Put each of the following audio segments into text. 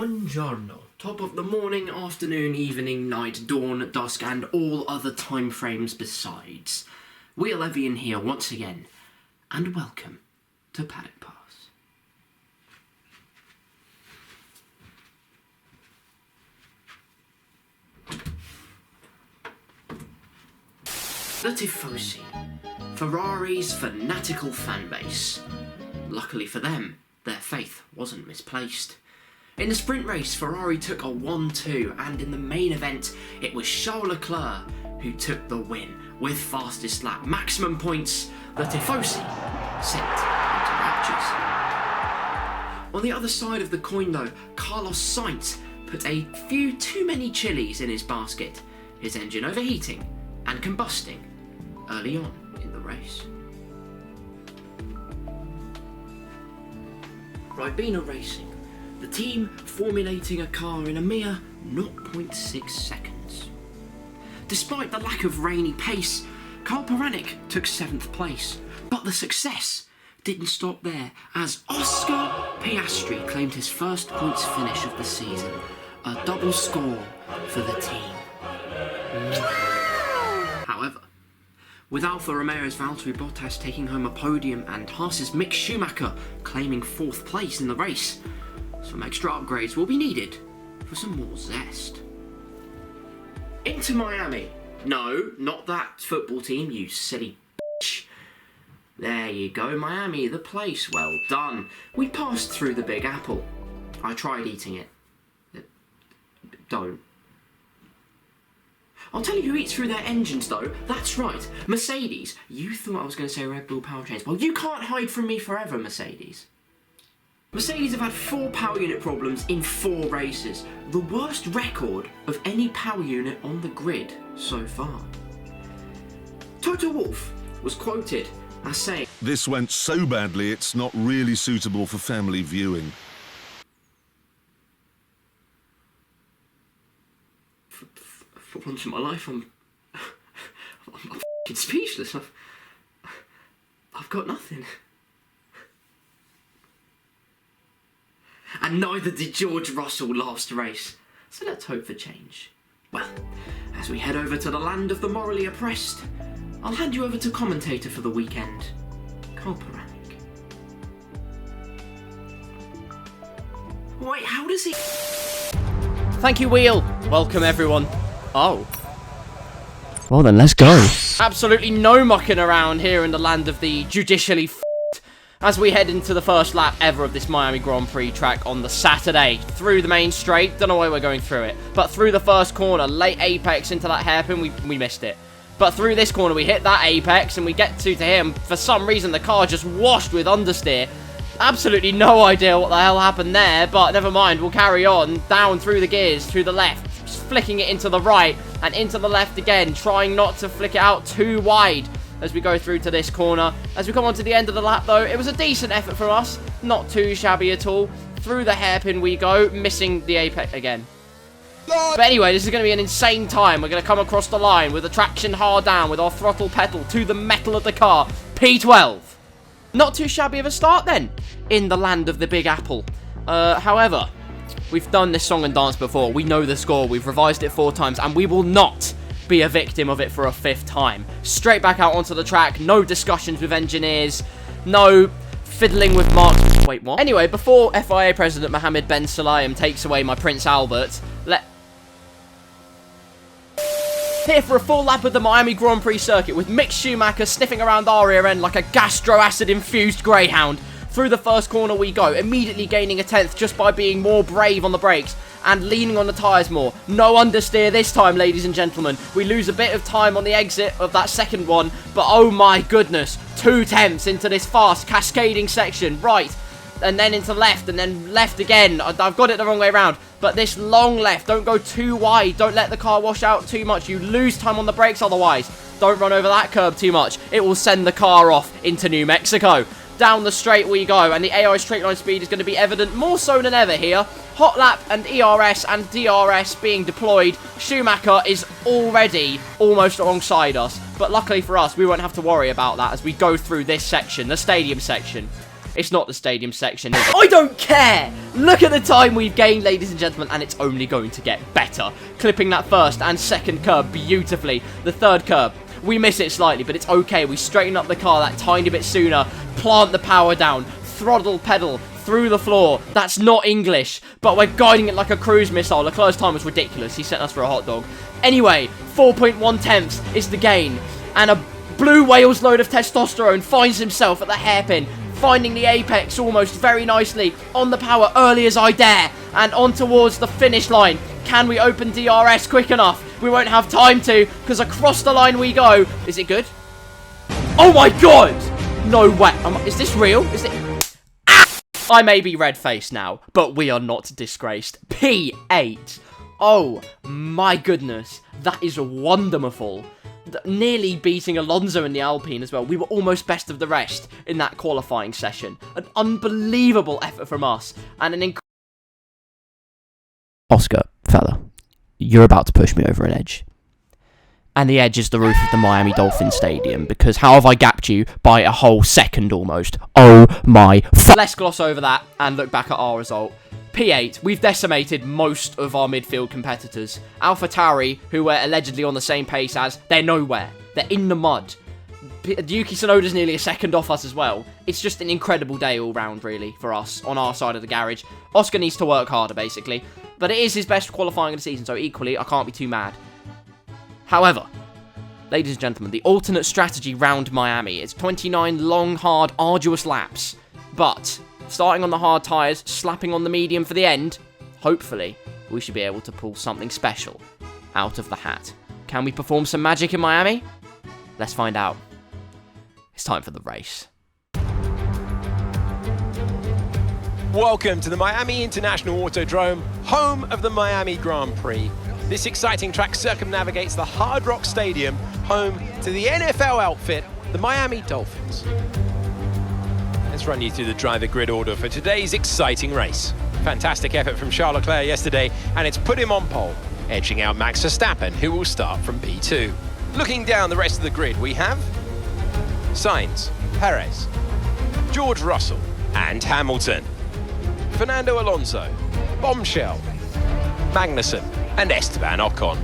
Buongiorno. Top of the morning, afternoon, evening, night, dawn, dusk, and all other time frames besides. We're Evian here once again, and welcome to Paddock Pass. The Tifosi, Ferrari's fanatical fanbase. Luckily for them, their faith wasn't misplaced. In the sprint race, Ferrari took a 1-2, and in the main event, it was Charles Leclerc who took the win with fastest lap. Maximum points, the Tifosi sent into raptures. On the other side of the coin though, Carlos Sainz put a few too many chilies in his basket, his engine overheating and combusting early on in the race. Ribena Racing, the team formulating a car in a mere 0.6 seconds. Despite the lack of rainy pace, Karl Puranik took 7th place, but the success didn't stop there as Oscar Piastri claimed his first points finish of the season, a double score for the team. However, with Alfa Romeo's Valtteri Bottas taking home a podium and Haas's Mick Schumacher claiming 4th place in the race, some extra upgrades will be needed for some more zest. Into Miami. No, not that football team, you silly bitch. There you go, Miami, the place, well done. We passed through the Big Apple. I tried eating it. Don't. I'll tell you who eats through their engines though, that's right, Mercedes. You thought I was going to say Red Bull powertrains. Well, you can't hide from me forever, Mercedes. Mercedes have had 4 power unit problems in 4 races, the worst record of any power unit on the grid so far. Toto Wolff was quoted as saying, "This went so badly it's not really suitable for family viewing." For once in my life, I'm f***ing speechless. I've got nothing. And neither did George Russell last race, so let's hope for change. Well, as we head over to the land of the morally oppressed, I'll hand you over to commentator for the weekend, Karl Puranik. Wait, how does he... Thank you, Wheel. Welcome, everyone. Oh. Well then, let's go. Absolutely no mucking around here in the land of the judicially f***ed as we head into the first lap ever of this Miami Grand Prix track on the Saturday. Through the main straight, don't know why we're going through it, but through the first corner, late apex into that hairpin, we missed it. But through this corner, we hit that apex and we get to him. For some reason, the car just washed with understeer. Absolutely no idea what the hell happened there, but never mind, we'll carry on. Down through the gears, to the left, flicking it into the right, and into the left again, trying not to flick it out too wide as we go through to this corner. As we come on to the end of the lap, though, it was a decent effort from us, not too shabby at all. Through the hairpin we go, missing the apex again. But anyway, this is going to be an insane time. We're going to come across the line with the traction hard down, with our throttle pedal to the metal of the car. P12. Not too shabby of a start then, in the land of the Big Apple. However, we've done this song and dance before. We know the score. We've revised it 4 times, and we will not be a victim of it for a 5th time. Straight back out onto the track. No discussions with engineers. No fiddling with marks. Wait, what? Anyway, before FIA President Mohammed Ben Sulayem takes away my Prince Albert, here for a full lap of the Miami Grand Prix circuit with Mick Schumacher sniffing around our rear end like a gastro-acid-infused greyhound. Through the first corner we go, immediately gaining a 10th just by being more brave on the brakes and leaning on the tyres more. No understeer this time, ladies and gentlemen. We lose a bit of time on the exit of that second one, but oh my goodness, 2 tenths into this fast cascading section. Right, and then into left, and then left again. I've got it the wrong way around. But this long left, don't go too wide. Don't let the car wash out too much. You lose time on the brakes otherwise. Don't run over that curb too much. It will send the car off into New Mexico. Down the straight we go, and the AI straight line speed is going to be evident more so than ever here. Hot lap and ERS and DRS being deployed. Schumacher is already almost alongside us, but luckily for us, we won't have to worry about that as we go through this section, the stadium section. It's not the stadium section. I don't care! Look at the time we've gained, ladies and gentlemen, and it's only going to get better. Clipping that first and second curb beautifully. The third curb, we miss it slightly, but it's okay. We straighten up the car that tiny bit sooner, plant the power down, throttle pedal through the floor. That's not English, but we're guiding it like a cruise missile. Leclerc's time was ridiculous. He sent us for a hot dog. Anyway, 4.1 tenths is the gain, and a blue whale's load of testosterone finds himself at the hairpin, finding the apex almost very nicely on the power early as I dare, and on towards the finish line. Can we open DRS quick enough? We won't have time to, because across the line we go. Is it good? Oh my god! No way. Is this real? Is it... I may be red-faced now, but we are not disgraced. P8. Oh, my goodness. That is wonderful. Nearly beating Alonso in the Alpine as well. We were almost best of the rest in that qualifying session. An unbelievable effort from us. And an Oscar, fella, you're about to push me over an edge. And the edge is the roof of the Miami Dolphin Stadium, because how have I gapped you by a whole second almost? Oh my Let's gloss over that and look back at our result. P8, we've decimated most of our midfield competitors. AlphaTauri, who were allegedly on the same pace as, they're nowhere. They're in the mud. Yuki Tsunoda's nearly a second off us as well. It's just an incredible day all round, really, for us on our side of the garage. Oscar needs to work harder, basically. But it is his best qualifying of the season, so equally, I can't be too mad. However, ladies and gentlemen, the alternate strategy round Miami is 29 long, hard, arduous laps. But, starting on the hard tyres, slapping on the medium for the end, hopefully, we should be able to pull something special out of the hat. Can we perform some magic in Miami? Let's find out. It's time for the race. Welcome to the Miami International Autodrome, home of the Miami Grand Prix. This exciting track circumnavigates the Hard Rock Stadium, home to the NFL outfit, the Miami Dolphins. Let's run you through the driver grid order for today's exciting race. Fantastic effort from Charles Leclerc yesterday, and it's put him on pole, edging out Max Verstappen, who will start from P2. Looking down the rest of the grid, we have Sainz, Perez, George Russell, and Hamilton. Fernando Alonso, Bombshell, Magnussen, and Esteban Ocon.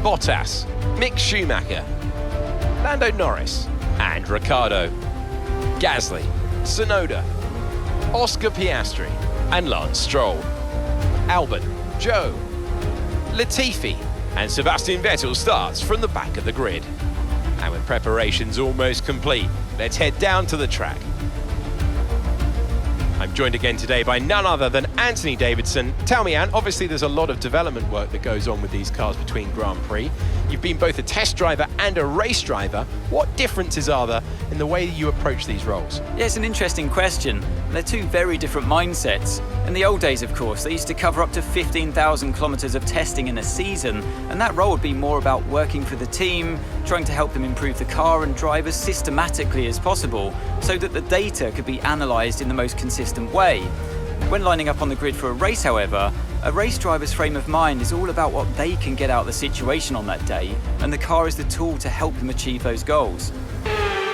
Bottas, Mick Schumacher, Lando Norris, and Ricciardo. Gasly, Tsunoda, Oscar Piastri, and Lance Stroll. Albon, Joe, Latifi, and Sebastian Vettel starts from the back of the grid. And with preparations almost complete, let's head down to the track. I'm joined again today by none other than Anthony Davidson. Tell me, Ant, obviously there's a lot of development work that goes on with these cars between Grand Prix. You've been both a test driver and a race driver. What differences are there in the way you approach these roles? Yeah, it's an interesting question. They're two very different mindsets. In the old days, of course, they used to cover up to 15,000 kilometers of testing in a season, and that role would be more about working for the team, trying to help them improve the car and drive as systematically as possible, so that the data could be analysed in the most consistent way. When lining up on the grid for a race, however, a race driver's frame of mind is all about what they can get out of the situation on that day, and the car is the tool to help them achieve those goals.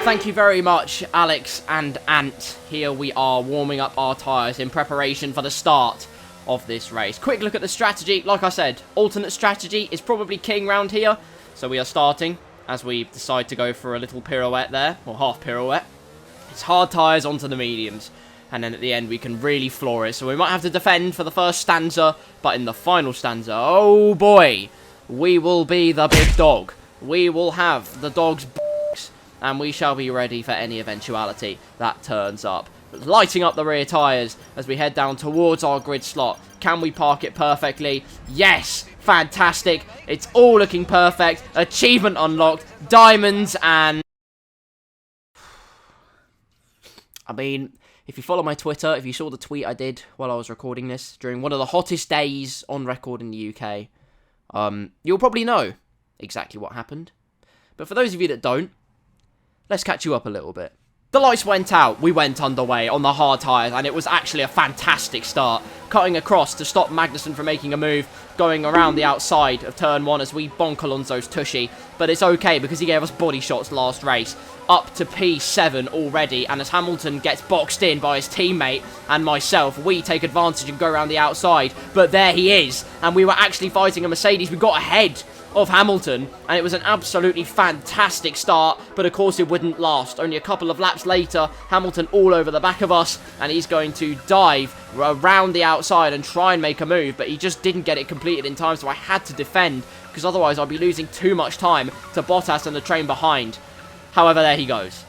Thank you very much, Alex and Ant. Here we are warming up our tyres in preparation for the start of this race. Quick look at the strategy. Like I said, alternate strategy is probably king round here. So we are starting as we decide to go for a little pirouette there, or half pirouette. It's hard tyres onto the mediums. And then at the end we can really floor it. So we might have to defend for the first stanza, but in the final stanza, oh boy, we will be the big dog. We will have the dog's and we shall be ready for any eventuality that turns up. Lighting up the rear tyres as we head down towards our grid slot. Can we park it perfectly? Yes! Fantastic! It's all looking perfect. Achievement unlocked. Diamonds and... I mean, if you follow my Twitter, if you saw the tweet I did while I was recording this, during one of the hottest days on record in the UK, you'll probably know exactly what happened. But for those of you that don't, let's catch you up a little bit. The lights went out, we went underway on the hard tyres, and it was actually a fantastic start. Cutting across to stop Magnussen from making a move, going around the outside of turn 1 as we bonk Alonso's tushy. But it's okay because he gave us body shots last race. Up to P7 already, and as Hamilton gets boxed in by his teammate and myself, we take advantage and go around the outside. But there he is, and we were actually fighting a Mercedes. We got ahead of Hamilton, and it was an absolutely fantastic start, but of course it wouldn't last. Only a couple of laps later, Hamilton all over the back of us, and he's going to dive around the outside and try and make a move, but he just didn't get it completed in time, so I had to defend, because otherwise I'd be losing too much time to Bottas and the train behind. However, there he goes.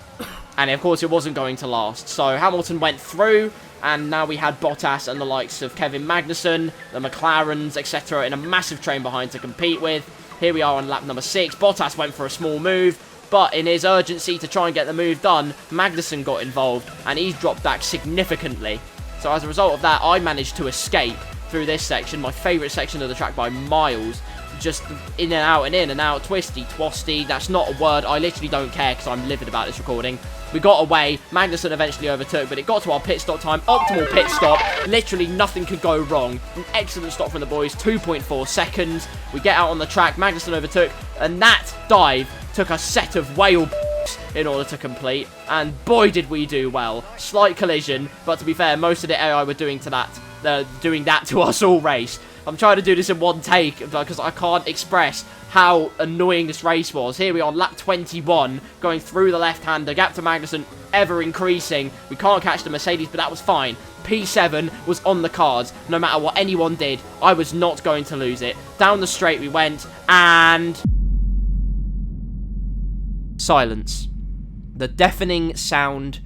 And of course it wasn't going to last, so Hamilton went through, and now we had Bottas and the likes of Kevin Magnussen, the McLarens, etc. in a massive train behind to compete with. Here we are on lap number 6. Bottas went for a small move, but in his urgency to try and get the move done, Magnussen got involved, and he's dropped back significantly. So as a result of that, I managed to escape through this section, my favourite section of the track by miles. Just in and out, twisty, twosty, that's not a word, I literally don't care because I'm livid about this recording. We got away, Magnussen eventually overtook, but it got to our pit stop time, optimal pit stop, literally nothing could go wrong. An excellent stop from the boys, 2.4 seconds, we get out on the track, Magnussen overtook, and that dive took a set of whale in order to complete, and boy did we do well. Slight collision, but to be fair, most of the AI were doing that to us all race. I'm trying to do this in one take because I can't express how annoying this race was. Here we are on lap 21, going through the left-hander, gap to Magnussen ever increasing. We can't catch the Mercedes, but that was fine. P7 was on the cards. No matter what anyone did, I was not going to lose it. Down the straight we went, and silence. The deafening sound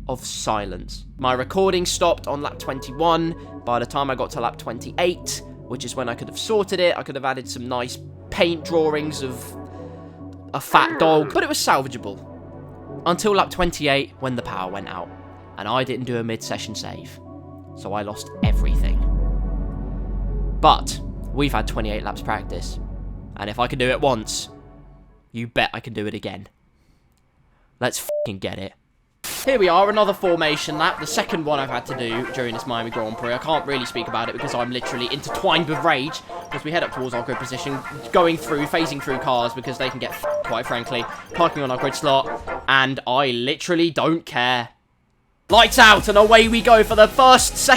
of silence. My recording stopped on lap 21. By the time I got to lap 28, which is when I could have sorted it, I could have added some nice paint drawings of a fat dog, but it was salvageable. Until lap 28, when the power went out, and I didn't do a mid-session save, so I lost everything. But we've had 28 laps practice, and if I can do it once, you bet I can do it again. Let's f***ing get it. Here we are, another formation lap, the second one I've had to do during this Miami Grand Prix. I can't really speak about it because I'm literally intertwined with rage as we head up towards our grid position, going through, phasing through cars because they can get quite frankly, parking on our grid slot, and I literally don't care. Lights out, and away we go for the first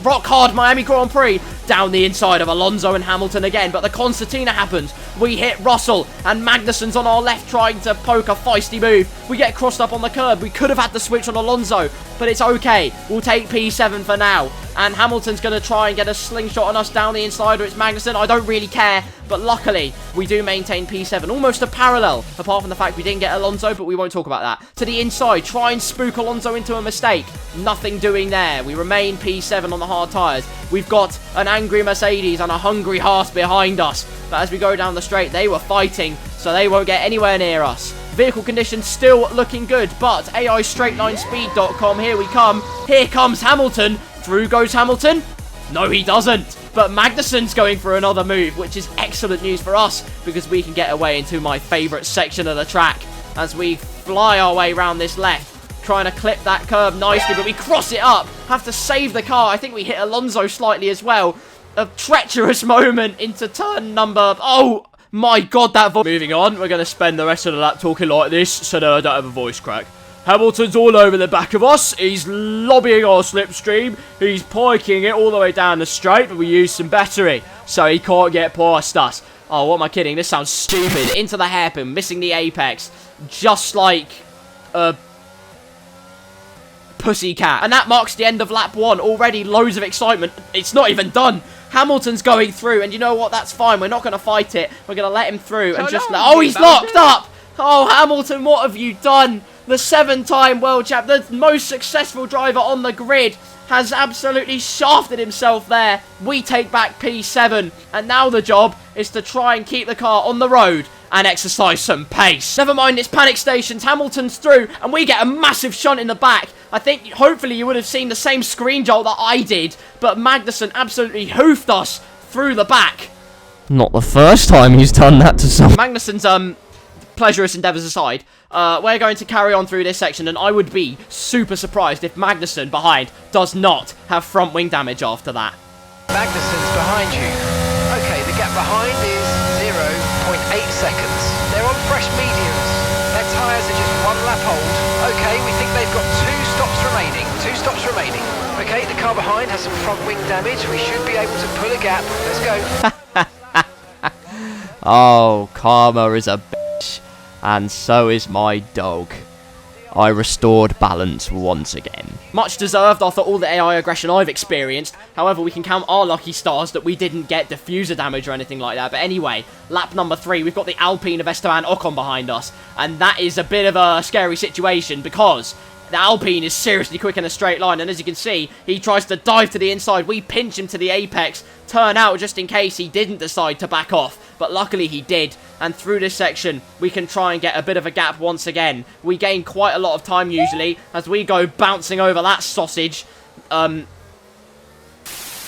rock hard Miami Grand Prix. Down the inside of Alonso and Hamilton again, but the concertina happens. We hit Russell, and Magnussen's on our left trying to poke a feisty move. We get crossed up on the curb. We could have had the switch on Alonso, but it's okay. We'll take P7 for now. And Hamilton's going to try and get a slingshot on us down the inside, or it's Magnussen. I don't really care, but luckily, we do maintain P7. Almost a parallel, apart from the fact we didn't get Alonso, but we won't talk about that. To the inside, try and spook Alonso into a mistake. Nothing doing there. We remain P7 on the hard tyres. We've got an angry Mercedes and a hungry Haas behind us. But as we go down the straight, they were fighting, so they won't get anywhere near us. Vehicle conditions still looking good, but AIstraightlinespeed.com, here we come. Here comes Hamilton. Through goes Hamilton. No, he doesn't. But Magnussen's going for another move, which is excellent news for us because we can get away into my favourite section of the track as we fly our way around this left, trying to clip that curb nicely, but we cross it up. Have to save the car. I think we hit Alonso slightly as well. A treacherous moment into turn number... Oh, my God, that voice. Moving on, we're going to spend the rest of the lap talking like this so that I don't have a voice crack. Hamilton's all over the back of us. He's lobbying our slipstream. He's piking it all the way down the straight, but we used some battery, so he can't get past us. Oh, what am I kidding? This sounds stupid. Into the hairpin, missing the apex, just like a pussycat. And that marks the end of lap 1. Already loads of excitement. It's not even done. Hamilton's going through, and you know what? That's fine. We're not going to fight it. We're going to let him through and just... Oh, he's locked up! Oh, Hamilton, what have you done? The 7-time world champ, the most successful driver on the grid, has absolutely shafted himself there. We take back P7, and now the job is to try and keep the car on the road and exercise some pace. Never mind, it's panic stations. Hamilton's through, and we get a massive shunt in the back. I think, hopefully, you would have seen the same screen jolt that I did, but Magnussen absolutely hoofed us through the back. Not the first time he's done that to someone. Magnussen's, pleasurous endeavours aside, we're going to carry on through this section, and I would be super surprised if Magnussen behind does not have front wing damage after that. Magnussen's behind you. Okay, the gap behind is 0.8 seconds. They're on fresh mediums. Their tyres are just 1 lap old. Okay, we think they've got 2 stops remaining. 2 stops remaining. Okay, the car behind has some front wing damage. We should be able to pull a gap. Let's go. Oh, karma is a bitch, and so is my dog. I restored balance once again. Much deserved after all the AI aggression I've experienced. However, we can count our lucky stars that we didn't get diffuser damage or anything like that. But anyway, lap number 3, we've got the Alpine of Esteban Ocon behind us. And that is a bit of a scary situation because the Alpine is seriously quick in a straight line. And as you can see, he tries to dive to the inside. We pinch him to the apex, turn out just in case he didn't decide to back off. But luckily he did, and through this section we can try and get a bit of a gap once again. We gain quite a lot of time usually as we go bouncing over that sausage.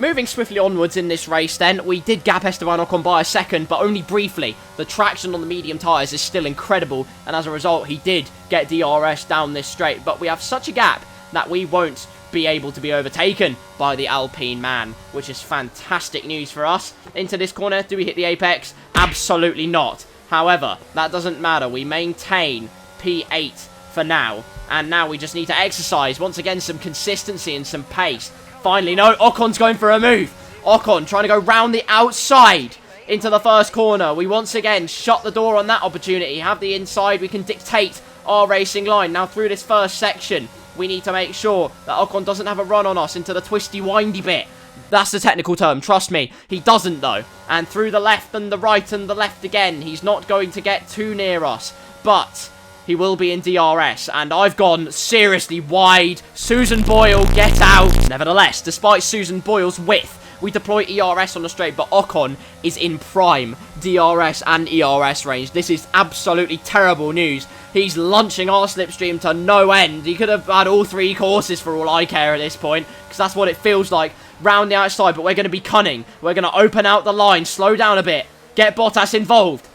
Moving swiftly onwards in this race then, we did gap Esteban Ocon by a second, but only briefly. The traction on the medium tyres is still incredible, and as a result he did get DRS down this straight. But we have such a gap that we won't be able to be overtaken by the Alpine man, which is fantastic news for us. Into this corner, do we hit the apex? Absolutely not. However, that doesn't matter. We maintain P8 for now, and now we just need to exercise once again some consistency and some pace. Finally, no, Ocon's going for a move. Ocon trying to go round the outside into the first corner. We once again shut the door on that opportunity. Have the inside, we can dictate our racing line. Now through this first section, we need to make sure that Ocon doesn't have a run on us into the twisty, windy bit. That's the technical term, trust me. He doesn't, though. And through the left and the right and the left again, he's not going to get too near us. But he will be in DRS, and I've gone seriously wide. Susan Boyle, get out. Nevertheless, despite Susan Boyle's width, we deploy ERS on the straight, but Ocon is in prime DRS and ERS range. This is absolutely terrible news. He's launching our slipstream to no end. He could have had all 3 courses for all I care at this point, because that's what it feels like round the outside. But we're going to be cunning. We're going to open out the line, slow down a bit, get Bottas involved.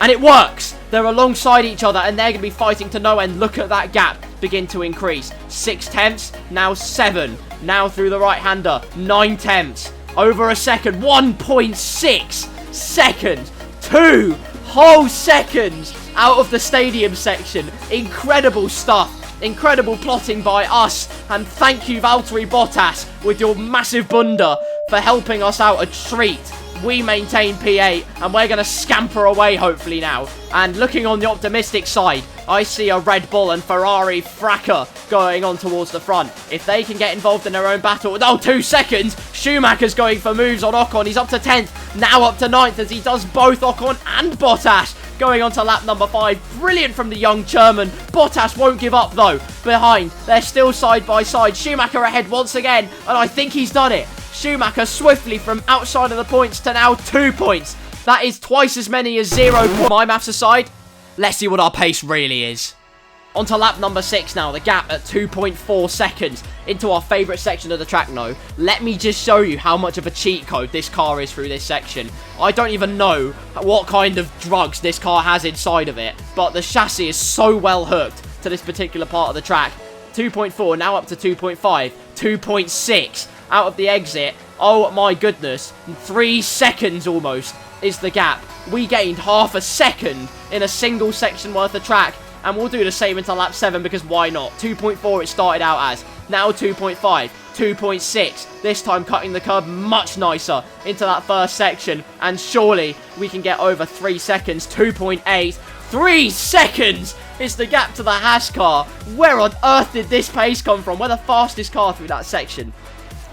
And it works. They're alongside each other, and they're going to be fighting to no end. Look at that gap begin to increase. 6 tenths, now 7. Now through the right-hander, 9 tenths. Over a second, 1.6 seconds. 2 whole seconds out of the stadium section. Incredible stuff. Incredible plotting by us. And thank you, Valtteri Bottas, with your massive bunda for helping us out a treat. We maintain P8, and we're going to scamper away, hopefully, now. And looking on the optimistic side, I see a Red Bull and Ferrari fracker going on towards the front. If they can get involved in their own battle... Oh, 2 seconds! Schumacher's going for moves on Ocon. He's up to 10th, now up to 9th, as he does both Ocon and Bottas. Going on to lap number 5. Brilliant from the young German. Bottas won't give up, though. Behind, they're still side by side. Schumacher ahead once again, and I think he's done it. Schumacher swiftly from outside of the points to now 2 points. That is twice as many as 0 points. My maths aside, let's see what our pace really is. On to lap number 6 now, the gap at 2.4 seconds into our favourite section of the track. No, let me just show you how much of a cheat code this car is through this section. I don't even know what kind of drugs this car has inside of it, but the chassis is so well hooked to this particular part of the track. 2.4, now up to 2.5, 2.6 out of the exit. Oh my goodness, 3 seconds almost is the gap. We gained half a second in a single section worth of track, and we'll do the same until lap 7 because why not? 2.4 it started out as, now 2.5, 2.6, this time cutting the curb much nicer into that first section, and surely we can get over 3 seconds. 2.8, 3 seconds is the gap to the Haas car. Where on earth did this pace come from? We're the fastest car through that section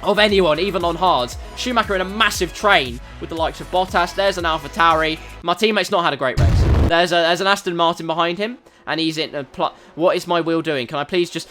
of anyone, even on hards. Schumacher in a massive train with the likes of Bottas. There's an Alfa Tauri. My teammate's not had a great race. There's an Aston Martin behind him, and he's in a what is my wheel doing? Can I please just...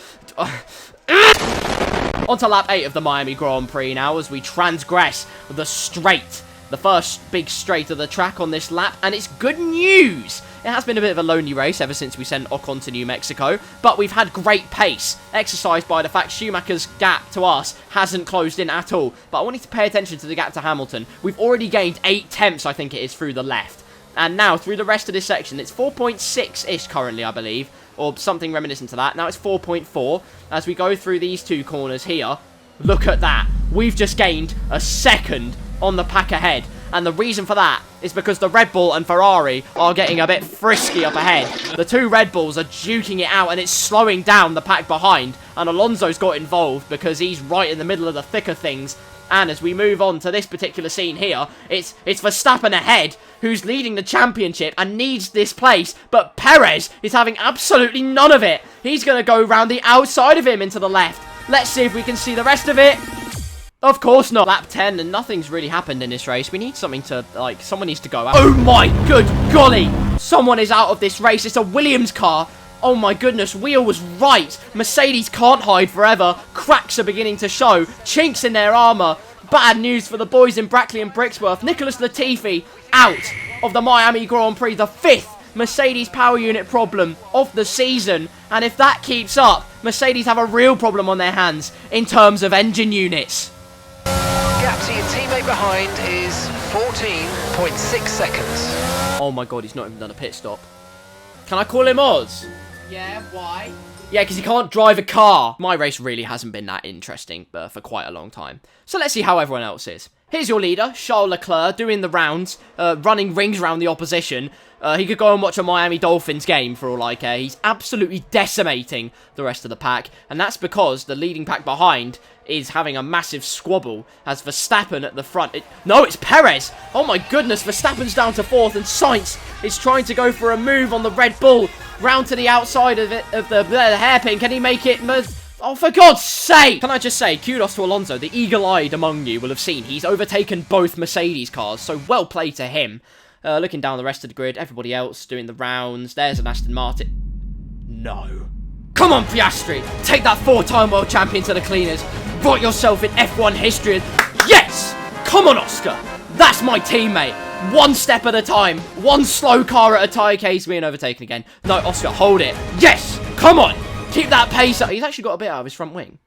On to lap 8 of the Miami Grand Prix now as we transgress the straight. The first big straight of the track on this lap, and it's good news. It has been a bit of a lonely race ever since we sent Ocon to New Mexico, but we've had great pace, exercised by the fact Schumacher's gap to us hasn't closed in at all. But I want you to pay attention to the gap to Hamilton. We've already gained 8 tenths, I think it is, through the left. And now, through the rest of this section, it's 4.6-ish currently, I believe, or something reminiscent to that. Now it's 4.4 as we go through these two corners here. Look at that. We've just gained a second on the pack ahead. And the reason for that is because the Red Bull and Ferrari are getting a bit frisky up ahead. The two Red Bulls are duking it out and it's slowing down the pack behind. And Alonso's got involved because he's right in the middle of the thick of things. And as we move on to this particular scene here, it's Verstappen ahead, who's leading the championship and needs this place. But Perez is having absolutely none of it. He's going to go round the outside of him into the left. Let's see if we can see the rest of it. Of course not. Lap 10 and nothing's really happened in this race. We need something to, like, someone needs to go out. Oh my good golly. Someone is out of this race. It's a Williams car. Oh my goodness, Wheel was right. Mercedes can't hide forever. Cracks are beginning to show. Chinks in their armour. Bad news for the boys in Brackley and Brixworth. Nicholas Latifi out of the Miami Grand Prix. The 5th Mercedes power unit problem of the season. And if that keeps up, Mercedes have a real problem on their hands in terms of engine units. Gap to your teammate behind is 14.6 seconds. Oh my god, he's not even done a pit stop. Can I call him Oz? Yeah, why? Yeah, because he can't drive a car. My race really hasn't been that interesting for quite a long time. So let's see how everyone else is. Here's your leader, Charles Leclerc, doing the rounds, running rings around the opposition. He could go and watch a Miami Dolphins game for all I care. He's absolutely decimating the rest of the pack. And that's because the leading pack behind is having a massive squabble as Verstappen at the front. No, it's Perez. Oh my goodness, Verstappen's down to 4th and Sainz is trying to go for a move on the Red Bull. Round to the outside of the hairpin. Can he make it? Oh, for God's sake! Can I just say, kudos to Alonso. The eagle-eyed among you will have seen he's overtaken both Mercedes cars, so well played to him. Looking down the rest of the grid, everybody else doing the rounds. There's an Aston Martin. No. Come on, Piastri! Take that 4-time world champion to the cleaners. Write yourself in F1 history. Yes! Come on, Oscar! That's my teammate. One step at a time. One slow car at a time. Okay, he's being overtaken again. No, Oscar, hold it. Yes! Come on! Keep that pace up. He's actually got a bit out of his front wing.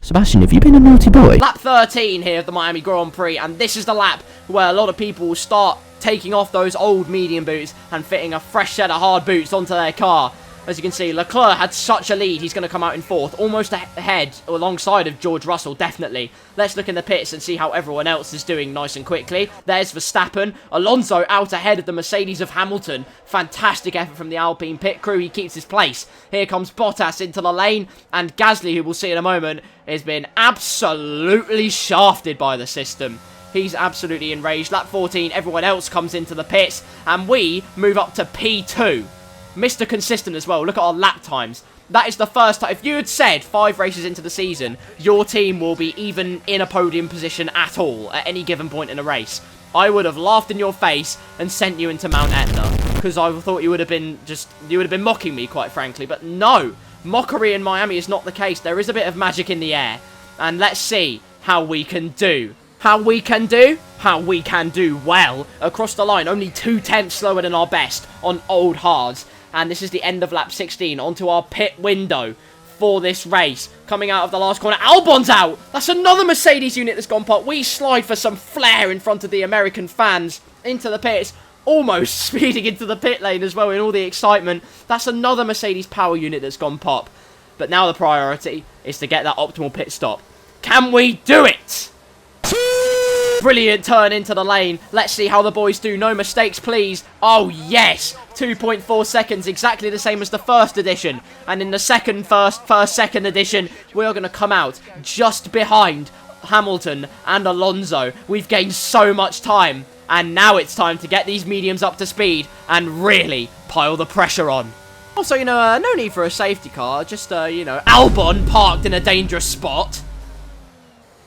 Sebastian, have you been a naughty boy? Lap 13 here of the Miami Grand Prix, and this is the lap where a lot of people will start taking off those old medium boots and fitting a fresh set of hard boots onto their car. As you can see, Leclerc had such a lead, he's going to come out in 4th, almost ahead, alongside of George Russell, definitely. Let's look in the pits and see how everyone else is doing nice and quickly. There's Verstappen. Alonso out ahead of the Mercedes of Hamilton. Fantastic effort from the Alpine pit crew, he keeps his place. Here comes Bottas into the lane, and Gasly, who we'll see in a moment, has been absolutely shafted by the system. He's absolutely enraged. Lap 14, everyone else comes into the pits, and we move up to P2. Mr. Consistent as well. Look at our lap times. That is the first time. If you had said 5 races into the season, your team will be even in a podium position at all, at any given point in a race, I would have laughed in your face and sent you into Mount Etna. Because I thought you would have been mocking me, quite frankly. But no, mockery in Miami is not the case. There is a bit of magic in the air. And let's see how we can do. How we can do? How we can do well. Across the line, only 2/10 slower than our best on old hards. And this is the end of lap 16, onto our pit window for this race. Coming out of the last corner, Albon's out! That's another Mercedes unit that's gone pop. We slide for some flair in front of the American fans into the pits. Almost speeding into the pit lane as well in all the excitement. That's another Mercedes power unit that's gone pop. But now the priority is to get that optimal pit stop. Can we do it? Brilliant turn into the lane. Let's see how the boys do. No mistakes, please. Oh, yes. 2.4 seconds, exactly the same as the first edition. And in the second edition, we are going to come out just behind Hamilton and Alonso. We've gained so much time. And now it's time to get these mediums up to speed and really pile the pressure on. Also, no need for a safety car. Just, Albon parked in a dangerous spot.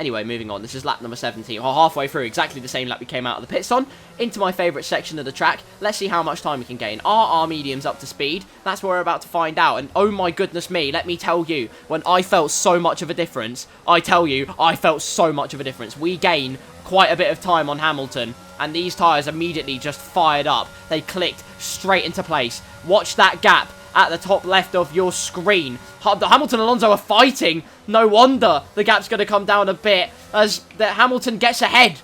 Anyway, moving on. This is lap number 17. We're halfway through, exactly the same lap we came out of the pits on. Into my favourite section of the track. Let's see how much time we can gain. Are our mediums up to speed? That's what we're about to find out. And oh my goodness me, let me tell you, when I felt so much of a difference, I felt so much of a difference. We gain quite a bit of time on Hamilton. And these tyres immediately just fired up. They clicked straight into place. Watch that gap at the top left of your screen. Hamilton and Alonso are fighting. No wonder the gap's going to come down a bit as Hamilton gets ahead.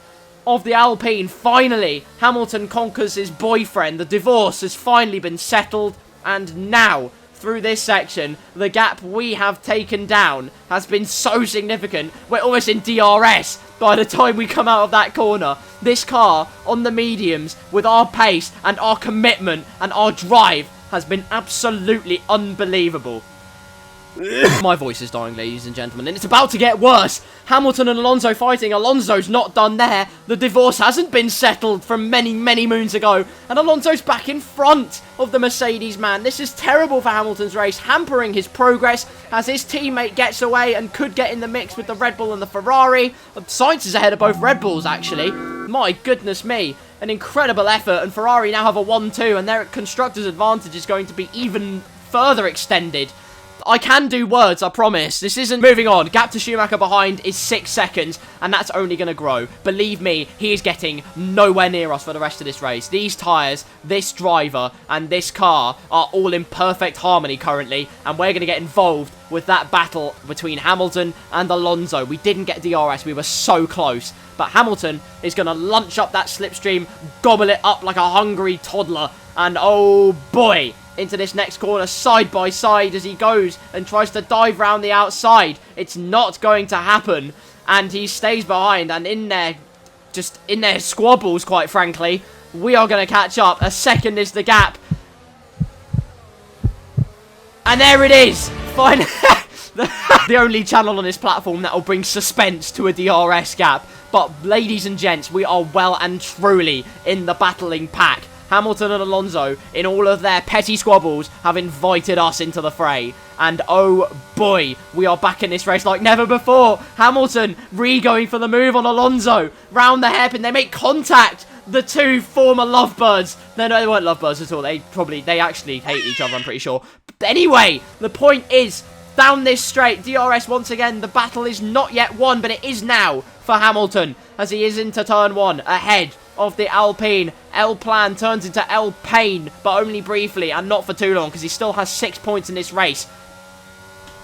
of the Alpine. Finally, Hamilton conquers his boyfriend. The divorce has finally been settled, and now, through this section, the gap we have taken down has been so significant. We're almost in DRS by the time we come out of that corner. This car on the mediums, with our pace and our commitment and our drive, has been absolutely unbelievable. My voice is dying, ladies and gentlemen, and it's about to get worse. Hamilton and Alonso fighting. Alonso's not done there. The divorce hasn't been settled from many, many moons ago, and Alonso's back in front of the Mercedes man. This is terrible for Hamilton's race, hampering his progress as his teammate gets away and could get in the mix with the Red Bull and the Ferrari. Sainz is ahead of both Red Bulls, actually. My goodness me. An incredible effort, and Ferrari now have a 1-2, and their constructors' advantage is going to be even further extended. I can do words, I promise. This isn't moving on. Gap to Schumacher behind is 6 seconds, and that's only going to grow. Believe me, he is getting nowhere near us for the rest of this race. These tyres, this driver, and this car are all in perfect harmony currently, and we're going to get involved with that battle between Hamilton and Alonso. We didn't get DRS. We were so close. But Hamilton is going to lunge up that slipstream, gobble it up like a hungry toddler, and oh boy, into this next corner side by side as he goes and tries to dive round the outside. It's not going to happen, and he stays behind, and in there, just in their squabbles, quite frankly, we are going to catch up. A second is the gap, and there it is. Finally, the only channel on this platform that will bring suspense to a DRS gap. But ladies and gents, we are well and truly in the battling pack. Hamilton and Alonso, in all of their petty squabbles, have invited us into the fray. And oh boy, we are back in this race like never before. Hamilton going for the move on Alonso. Round the hairpin, they make contact. The two former lovebirds. No, they weren't lovebirds at all. They actually hate each other, I'm pretty sure. But anyway, the point is, down this straight, DRS once again. The battle is not yet won, but it is now for Hamilton as he is into turn 1 ahead of the Alpine. El Plan turns into El Pain, but only briefly and not for too long because he still has 6 points in this race.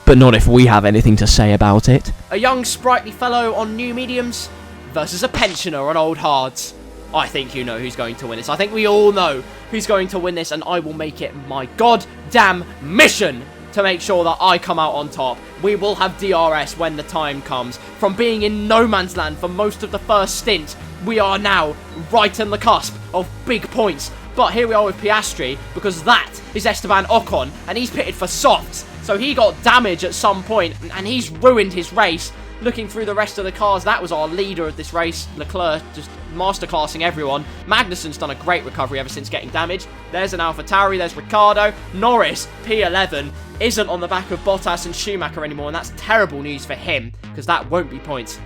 But not if we have anything to say about it. A young sprightly fellow on new mediums versus a pensioner on old hards. I think you know who's going to win this. I think we all know who's going to win this, and I will make it my goddamn mission to make sure that I come out on top. We will have DRS when the time comes. From being in no man's land for most of the first stint, we are now right on the cusp of big points. But here we are with Piastri, because that is Esteban Ocon, and he's pitted for softs. So he got damage at some point, and he's ruined his race. Looking through the rest of the cars, that was our leader of this race, Leclerc, just masterclassing everyone. Magnussen's done a great recovery ever since getting damaged. There's an AlphaTauri, there's Ricciardo. Norris, P11, isn't on the back of Bottas and Schumacher anymore, and that's terrible news for him, because that won't be points.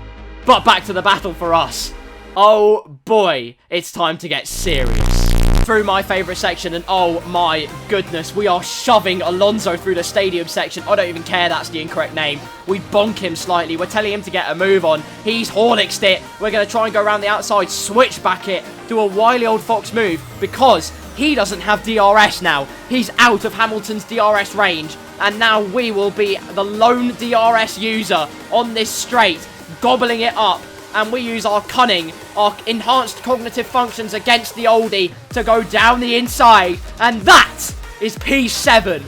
But back to the battle for us. Oh boy, it's time to get serious. Through my favourite section, and oh my goodness, we are shoving Alonso through the stadium section. I don't even care, that's the incorrect name. We bonk him slightly, we're telling him to get a move on. He's Horlicksed it. We're going to try and go around the outside, switch back it, do a wily old fox move, because he doesn't have DRS now. He's out of Hamilton's DRS range, and now we will be the lone DRS user on this straight, gobbling it up. And we use our cunning, our enhanced cognitive functions against the oldie to go down the inside. And that is P7.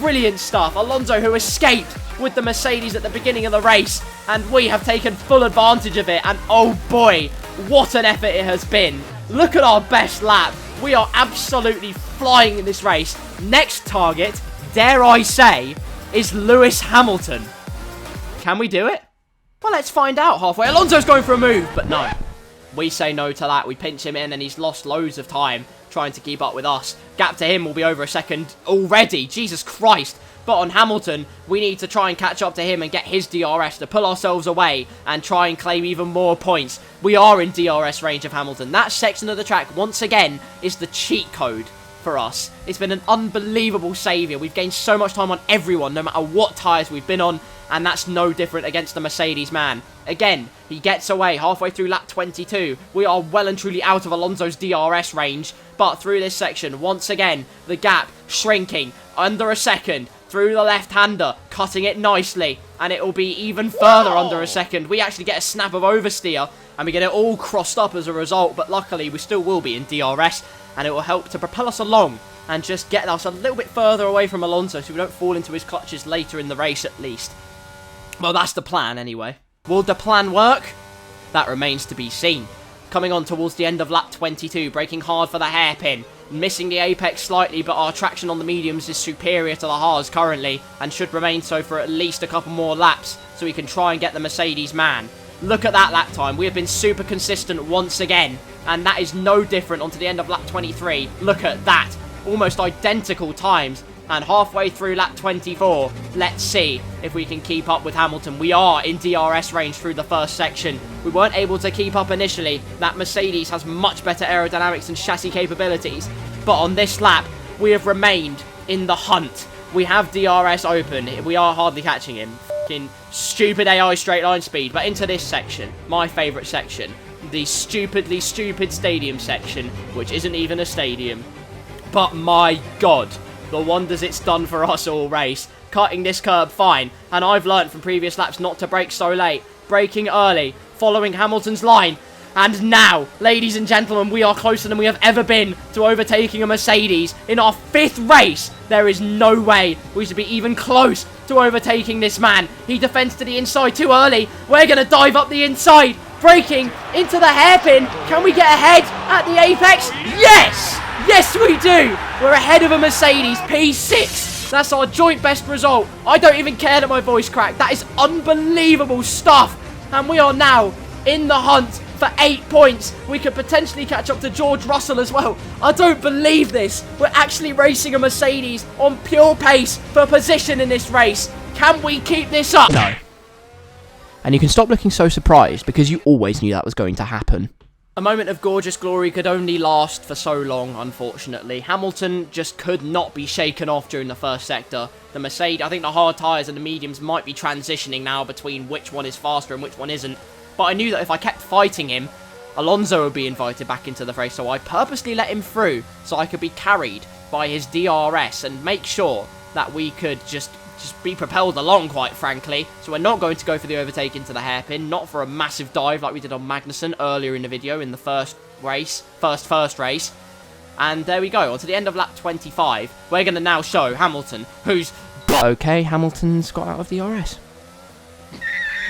Brilliant stuff. Alonso, who escaped with the Mercedes at the beginning of the race. And we have taken full advantage of it. And oh boy, what an effort it has been. Look at our best lap. We are absolutely flying in this race. Next target, dare I say, is Lewis Hamilton. Can we do it? Well, let's find out halfway. Alonso's going for a move, but no. We say no to that. We pinch him in, and he's lost loads of time trying to keep up with us. Gap to him will be over a second already. Jesus Christ. But on Hamilton, we need to try and catch up to him and get his DRS to pull ourselves away and try and claim even more points. We are in DRS range of Hamilton. That section of the track, once again, is the cheat code for us. It's been an unbelievable saviour. We've gained so much time on everyone, no matter what tyres we've been on, and that's no different against the Mercedes man. Again, he gets away halfway through lap 22. We are well and truly out of Alonso's DRS range, but through this section, once again, the gap shrinking under a second. through the left-hander, cutting it nicely, and it will be even further under a second. We actually get a snap of oversteer, and we get it all crossed up as a result, but luckily we still will be in DRS, and it will help to propel us along and just get us a little bit further away from Alonso so we don't fall into his clutches later in the race at least. Well, that's the plan anyway. Will the plan work? That remains to be seen. Coming on towards the end of lap 22, braking hard for the hairpin. Missing the apex slightly, but our traction on the mediums is superior to the Haas currently, and should remain so for at least a couple more laps, so we can try and get the Mercedes man. Look at that lap time. We have been super consistent once again, and that is no different onto the end of lap 23. Look at that. Almost identical times. And halfway through lap 24, let's see if we can keep up with Hamilton. We are in DRS range through the first section. We weren't able to keep up initially. That Mercedes has much better aerodynamics and chassis capabilities. But on this lap, we have remained in the hunt. We have DRS open. We are hardly catching him. Fucking stupid AI straight line speed. But into this section, my favourite section. The stupidly stupid stadium section, which isn't even a stadium. But my God. The wonders it's done for us all race. Cutting this curb fine, and I've learnt from previous laps not to brake so late. Braking early, following Hamilton's line. And now, ladies and gentlemen, we are closer than we have ever been to overtaking a Mercedes. In our 5th race, there is no way we should be even close to overtaking this man. He defends to the inside too early. We're going to dive up the inside. Braking into the hairpin. Can we get ahead at the apex? Yes! Yes, we do! We're ahead of a Mercedes P6. That's our joint best result. I don't even care that my voice cracked. That is unbelievable stuff. And we are now in the hunt for 8 points. We could potentially catch up to George Russell as well. I don't believe this. We're actually racing a Mercedes on pure pace for position in this race. Can we keep this up? No. And you can stop looking so surprised because you always knew that was going to happen. A moment of gorgeous glory could only last for so long, unfortunately. Hamilton just could not be shaken off during the first sector. The Mercedes, I think the hard tyres and the mediums might be transitioning now between which one is faster and which one isn't. But I knew that if I kept fighting him, Alonso would be invited back into the race, so I purposely let him through so I could be carried by his DRS and make sure that we could just be propelled along, quite frankly. So we're not going to go for the overtake into the hairpin, not for a massive dive like we did on Magnussen earlier in the video in the first race. And there we go, on to the end of lap 25. We're going to now show Hamilton, who's... Okay, Hamilton's got out of DRS.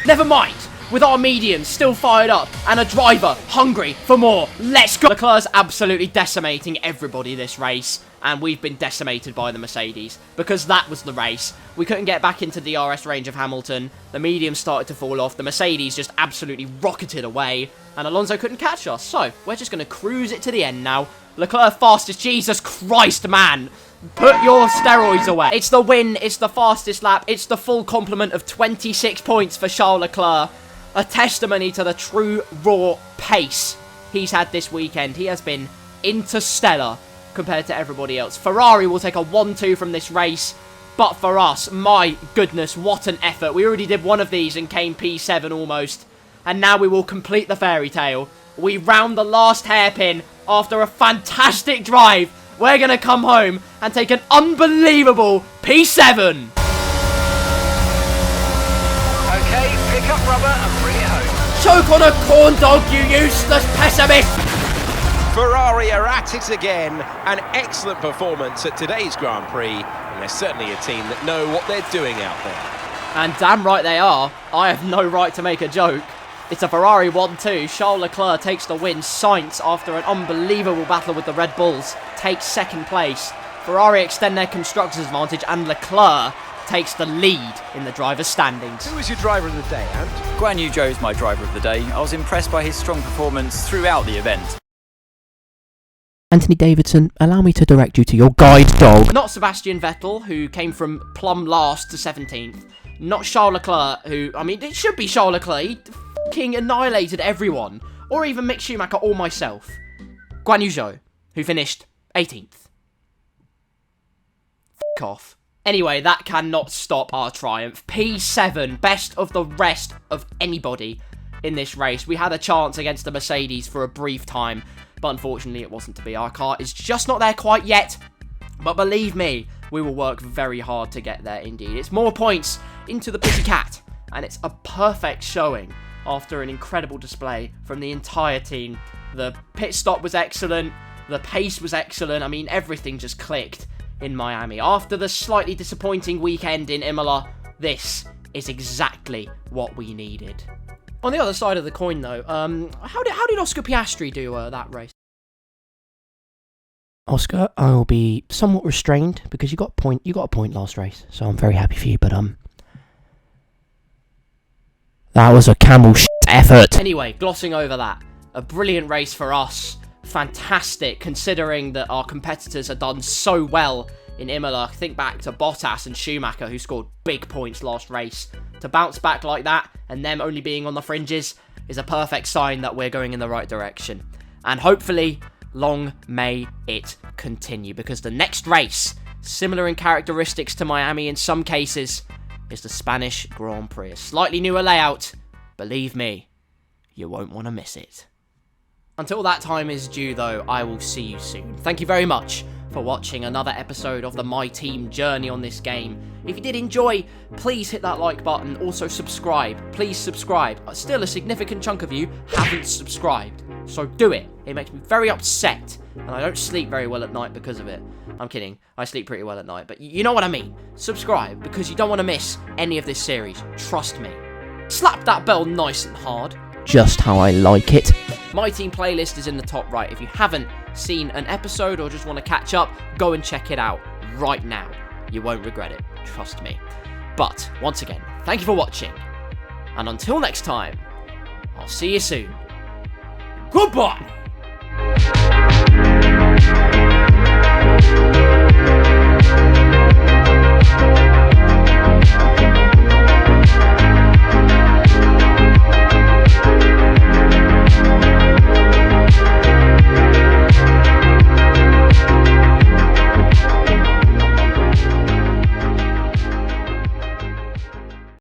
Never mind! With our mediums still fired up and a driver hungry for more, let's go! Leclerc's absolutely decimating everybody this race, and we've been decimated by the Mercedes because that was the race. We couldn't get back into the DRS range of Hamilton, the mediums started to fall off, the Mercedes just absolutely rocketed away, and Alonso couldn't catch us, so we're just going to cruise it to the end now. Leclerc fastest, Jesus Christ, man! Put your steroids away. It's the win, it's the fastest lap, it's the full complement of 26 points for Charles Leclerc. A testimony to the true raw pace he's had this weekend. He has been interstellar compared to everybody else. Ferrari will take a 1-2 from this race, but for us, my goodness, what an effort. We already did one of these and came P7 almost, and now we will complete the fairy tale. We round the last hairpin after a fantastic drive. We're going to come home and take an unbelievable P7. Okay, pick up rubber and bring it home. Choke on a corn dog, you useless pessimist! Ferrari are at it again. An excellent performance at today's Grand Prix, and they're certainly a team that know what they're doing out there. And damn right they are. I have no right to make a joke. It's a Ferrari 1-2. Charles Leclerc takes the win. Sainz, after an unbelievable battle with the Red Bulls, takes second place. Ferrari extend their constructors' advantage, and Leclerc takes the lead in the driver's standings. Who was your driver of the day, Ant? Guan Yu Zhou's my driver of the day. I was impressed by his strong performance throughout the event. Anthony Davidson, allow me to direct you to your guide dog. Not Sebastian Vettel, who came from plumb last to 17th. Not Charles Leclerc, who, I mean, it should be Charles Leclerc. He f***ing annihilated everyone. Or even Mick Schumacher or myself. Guan Yu Zhou, who finished 18th. F*** off. Anyway, that cannot stop our triumph. P7, best of the rest of anybody in this race. We had a chance against the Mercedes for a brief time, but unfortunately it wasn't to be. Our car is just not there quite yet. But believe me, we will work very hard to get there indeed. It's more points into the Pussycat, and it's a perfect showing after an incredible display from the entire team. The pit stop was excellent, the pace was excellent, I mean, everything just clicked in Miami. After the slightly disappointing weekend in Imola, this is exactly what we needed. On the other side of the coin, though, how did Oscar Piastri do that race? Oscar, I will be somewhat restrained because you got a point last race, so I'm very happy for you, but that was a camel shit effort. Anyway, glossing over that, a brilliant race for us. Fantastic, considering that our competitors had done so well in Imola. Think back to Bottas and Schumacher, who scored big points last race. To bounce back like that, and them only being on the fringes, is a perfect sign that we're going in the right direction. And hopefully, long may it continue, because the next race, similar in characteristics to Miami in some cases, is the Spanish Grand Prix. A slightly newer layout. Believe me, you won't want to miss it. Until that time is due, though, I will see you soon. Thank you very much for watching another episode of the My Team journey on this game. If you did enjoy, please hit that like button. Also subscribe. Please subscribe. Still, a significant chunk of you haven't subscribed, so do it. It makes me very upset, and I don't sleep very well at night because of it. I'm kidding. I sleep pretty well at night, but you know what I mean. Subscribe, because you don't want to miss any of this series. Trust me. Slap that bell nice and hard. Just how I like it. My Team playlist is in the top right. If you haven't seen an episode or just want to catch up, go and check it out right now. You won't regret it, trust me. But, once again, thank you for watching. And until next time, I'll see you soon. Goodbye!